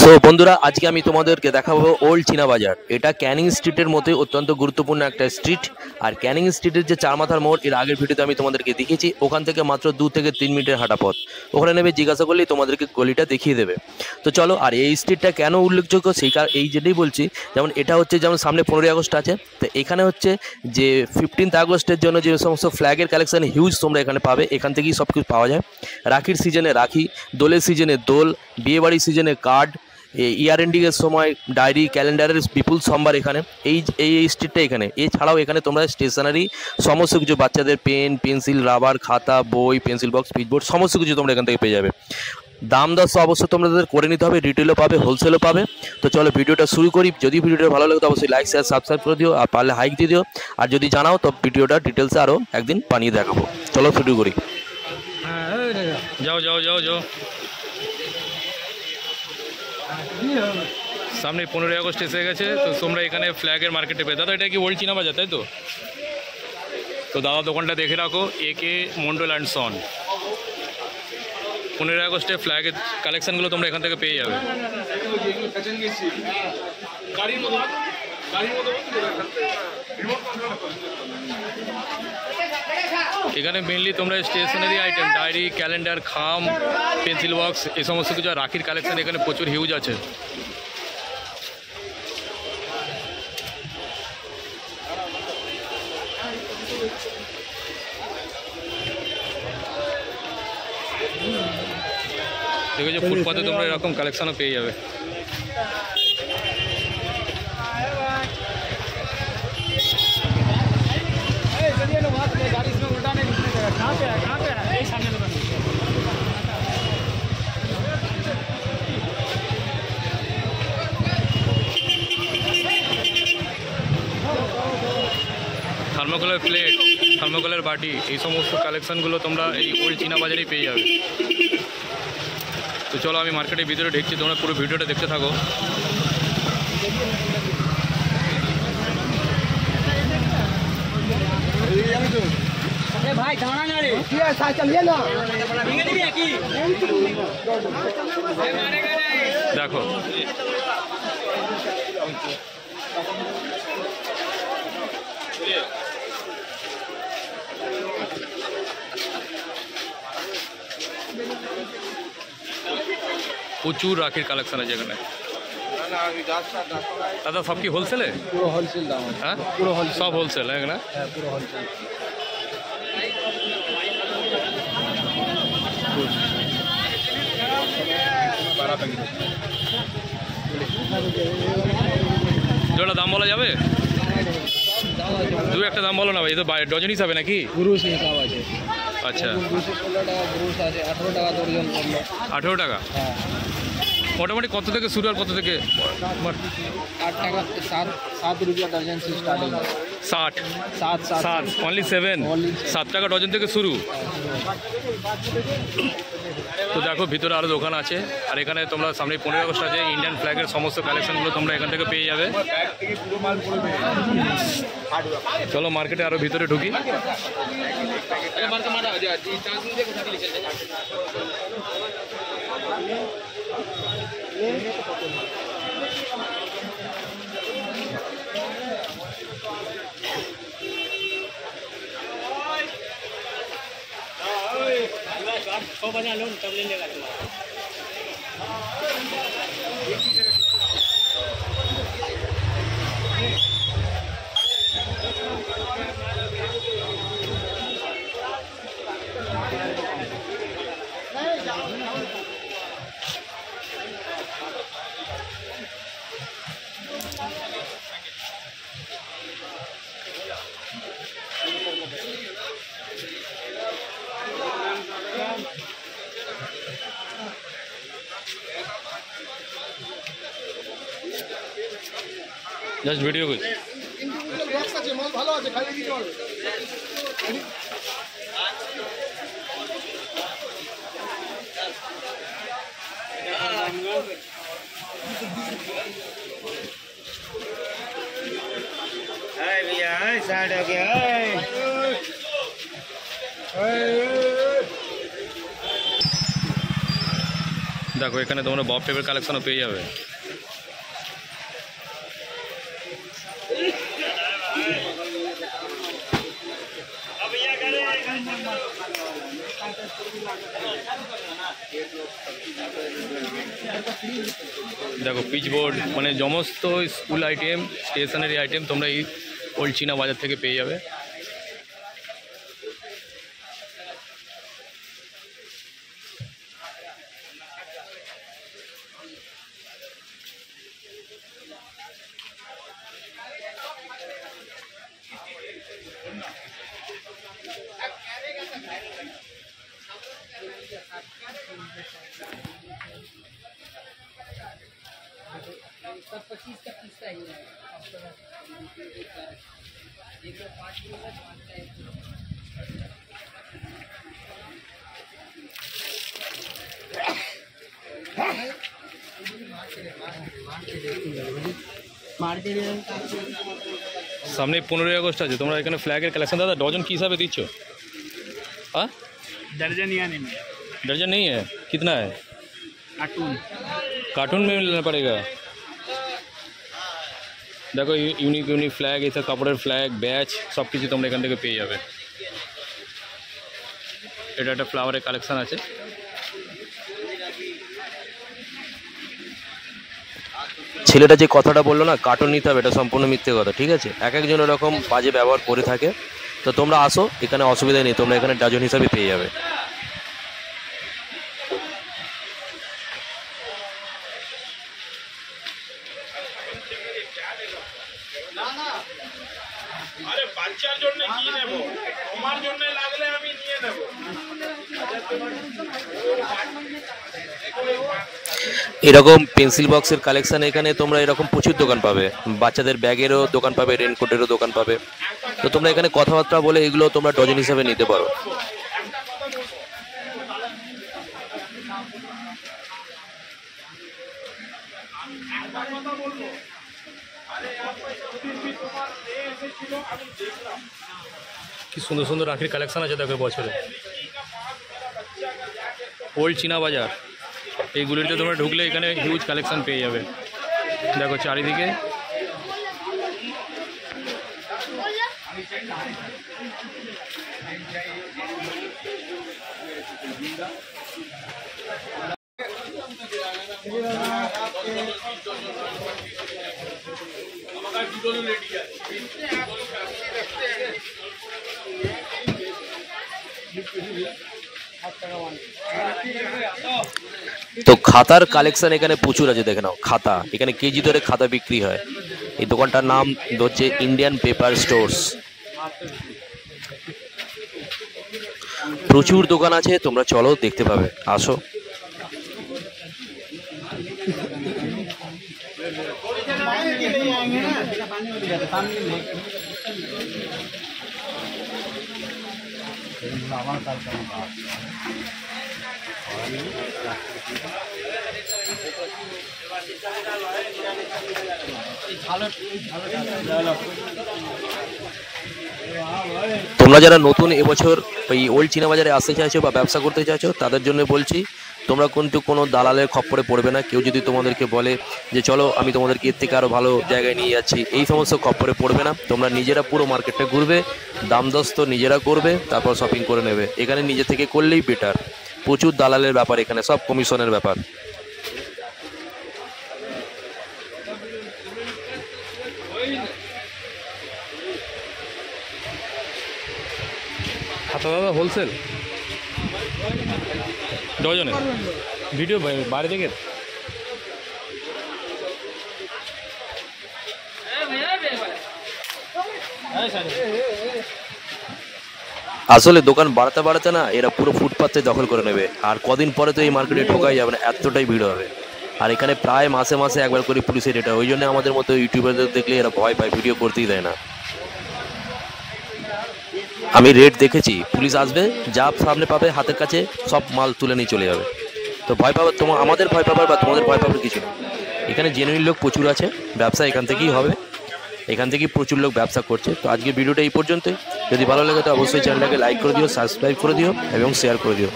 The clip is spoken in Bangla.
সো বন্ধুরা, আজকে আমি তোমাদেরকে দেখাবো ওল্ড চীনা বাজার। এটা ক্যানিং স্ট্রিটের মতোই অত্যন্ত গুরুত্বপূর্ণ একটা স্ট্রিট। আর ক্যানিং স্ট্রিটের যে চার মাথার মোড়, এর আগের ভিডিওতে আমি তোমাদেরকে দেখিয়েছি। ওখান থেকে মাত্র 2 থেকে 3 মিনিটের হাঁটা পথ। ওখানে নেবে জিজ্ঞাসা করলেই তোমাদেরকে গলিটা দেখিয়ে দেবে। তো চলো, আর এই স্ট্রিটটা কেন উল্লেখযোগ্য এই যেটাই বলছি। যেমন এটা হচ্ছে, যেমন সামনে 15ই আগস্ট আছে, তো এখানে হচ্ছে যে 15th আগস্টের জন্য যে সমস্ত ফ্ল্যাগের কালেকশন হিউজ তোমরা এখানে পাবে। এখান থেকেই সব কিছু পাওয়া যায়। রাখির সিজনে রাখি, দোলের সিজনে দোল, বিয়েবাড়ির সিজনে কার্ড, ইয়ার এন্ডিংয়ের সময় ডায়েরি, ক্যালেন্ডারের বিপুল সম্ভার এখানে এই স্ট্রিটটা এখানে। এছাড়াও এখানে তোমরা স্টেশনারি সমস্ত কিছু, বাচ্চাদের পেন, পেন্সিল, রাবার, খাতা, বই, পেন্সিল বক্স, পিচবোর্ড সমস্ত কিছু তোমরা এখান থেকে পেয়ে যাবে। দাম দর অবশ্যই তোমাদের করে নিতে হবে, রিটেলও পাবে, হোলসেলও পাবে। তো চলো ভিডিওটা শুরু করি। যদি ভিডিওটা ভালো লাগে তো অবশ্যই লাইক, শেয়ার, সাবস্ক্রাইব করে দিও, আর পারলে হাইক দিয়ে দিও। আর যদি জানাও তো ভিডিওটা ডিটেলসে আরও একদিন বানিয়ে দেখাবো। চলো শুরু করি। যাও যাও যাও যাও। সামনে 15ই আগস্ট এসে গেছে, তো তোমরা এখানে ফ্ল্যাগের মার্কেটে পেয়ে। দাদা, এটা কি ওল্ড চীনা বাজার, তাই তো? তো দাদা দোকানটা দেখে রাখো, একে মন্ডল অ্যান্ড সন। 15ই আগস্টে ফ্ল্যাগের কালেকশানগুলো তোমরা এখান থেকে পেয়ে যাবে। এখানে মেনলি তোমরা স্টেশনারি আইটেম, ডায়েরি, ক্যালেন্ডার, খাম, পেন্সিল বক্স, এই সমস্ত কিছু। রাখির কালেকশান এখানে প্রচুর হিউজ আছে। দেখো যে ফুটপাতে তোমরা এরকম কালেকশানও পেয়ে যাবে। থার্মোকলের প্লেট, থার্মোকলের বাটি, এই সমস্ত কালেকশানগুলো তোমরা এই ওল্ড চীনা বাজারেই পেয়ে যাবে। তো চলো, আমি মার্কেটের ভিতরে ঢুকছি, তোমরা পুরো ভিডিওটা দেখতে থাকো। দেখো প্রচুর রাখির কালেকশন আছে এখানে। দাদা সব কি হোলসেলে? পুরো হোলসেল দাম। হ্যাঁ, পুরো হোলসেল, সব হোলসেল এখানে। হ্যাঁ পুরো হোলসেল। যেটা দাম বলা যাবে, দু একটা দাম বলো না ভাই, তো ডজন হিসাবে নাকি? ব্রুশ হিসাব আছে। আচ্ছা, 216 টাকা ব্রুশ আছে, 18 টাকা দর্জন পড়লো। 18 টাকা। হ্যাঁ, মোটামুটি কত থেকে শুরু আর কত থেকে? 8 টাকা, 7 রুপিয়া ডজন से স্টার্টিং। 60, 7 অনলি 7, 7 টাকা ডজন থেকে শুরু। তো দেখো ভিতরে আরও দোকান আছে। আর এখানে তোমরা সামনে 15ই আগস্ট আছে, ইন্ডিয়ান ফ্ল্যাগের সমস্ত কালেকশনগুলো তোমরা এখান থেকে পেয়ে যাবে। চলো মার্কেটে আরও ভিতরে ঢুকি। জাস্ট ভিডিও করছি। साइड हो गया। দেখো এখানে তোমরা বব টেপের কালেকশনও পেয়ে যাবে। দেখো পিচবোর্ড মানে সমস্ত স্কুল আইটেম, স্টেশনারি আইটেম তোমরা এই ওল্ড চীনা বাজার থেকে পেয়ে যাবে। सामने 15 अगस्त আছে, তোমরা এখানে ফ্ল্যাগের কালেকশন দাদা डजन की हिसाब से দিচ্ছ? हाँ दर्जन या नहीं दर्जन नहीं है, कितना है? कार्टून कार्टून में लेना पड़ेगा। देखो यूनिक यूनिक फ्लैग, ऐसा कपड़ेर फ्लैग बैच सब किछु তোমরা এখান থেকে পেয়ে যাবে। এটা একটা ফ্লাওয়ারের কালেকশন আছে। ছেলেটা যে কথাটা বললো না কার্টুন নিতে হবে, এটা সম্পূর্ণ মিথ্যে কথা, ঠিক আছে? এক একজন এরকম বাজে ব্যবহার করে থাকে। তো তোমরা আসো, এখানে অসুবিধা নেই, তোমরা এখানে ডজন হিসাবে পেয়ে যাবে। আরে বাচ্চার জন্য কি নেব, তোমার জন্য লাগলে আমি নিয়ে নেব। এরকম পেন্সিল বক্সের কালেকশন এখানে তোমরা এরকম প্রচুর দোকান পাবে, বাচ্চাদের ব্যাগেরও দোকান পাবে, রেনকোটেরও দোকান পাবে। তো তোমরা এখানে কথাবার্তা বলে এগুলো তোমরা ডজন হিসাবে নিতে পারো। কি সুন্দর সুন্দর রাখির কালেকশন আছে দেখো বছরে। ওল্ড চীনা বাজার, এইগুলিতে তোমরা ঢুকলে এখানে হিউজ কালেকশন পেয়ে যাবে। দেখো চারিদিকে তো খাতার কালেকশন এখানে প্রচুর আছে, দেখে নাও খাতা, এখানে কেজি ধরে খাতা বিক্রি হয়। এই দোকানটার নাম হচ্ছে ইন্ডিয়ান পেপার স্টোর্স। প্রচুর দোকান আছে, তোমরা চলো দেখতে পাবে, আসো। তোমরা যারা নতুন এবছর এই ওল্ড চীনা বাজারে আসতে চাইছো বা ব্যবসা করতে চাইছো তাদের জন্য বলছি, তোমরা কিন্তু কোনো দালালের খপ্পরে পড়বে না। কেউ যদি তোমাদেরকে বলে যে চলো আমি তোমাদেরকে এর থেকে আরও ভালো জায়গায় নিয়ে যাচ্ছি, এই সমস্ত খপ্পরে পড়বে না। তোমরা নিজেরা পুরো মার্কেটটা ঘুরবে, দাম দস্ত নিজেরা করবে, তারপর শপিং করে নেবে। এখানে নিজে থেকে করলেই বেটার। প্রচুর দালালের ব্যাপার এখানে, সব কমিশনের ব্যাপার। খাতা দাদা হোলসেল ডজনে, ভিডিও বাইরে থেকে আসলে দোকান বাড়াতে বাড়াতে না এরা পুরো ফুটপাতে দখল করে নেবে, আর কদিন পরে তো এই মার্কেটে ঢোকাই যাবে না, এতটাই ভিড় হবে। আর এখানে প্রায় মাসে মাসে একবার করে পুলিশের এটা, ওই জন্য আমাদের মতো ইউটিউবারদের দেখলে এরা ভয় পায়, ভিডিও করতেই দেয় না। আমি রেট দেখেছি, পুলিশ আসবে, যা সামনে পাবে হাতের কাছে সব মাল তুলে নিয়ে চলে যাবে। তো ভয় পাবার আমাদের ভয় পাবার বা তোমাদের ভয় পাবার কিছু না। এখানে জেনুইন লোক প্রচুর আছে, ব্যবসা এখান থেকেই হবে, এখান থেকেই প্রচুর লোক ব্যবসা করছে। তো আজকে ভিডিওটা এই পর্যন্তই। যদি ভালো লাগে তো অবশ্যই চ্যানেলটাকে লাইক করে দিও, সাবস্ক্রাইব করে দিও এবং শেয়ার করে দিও।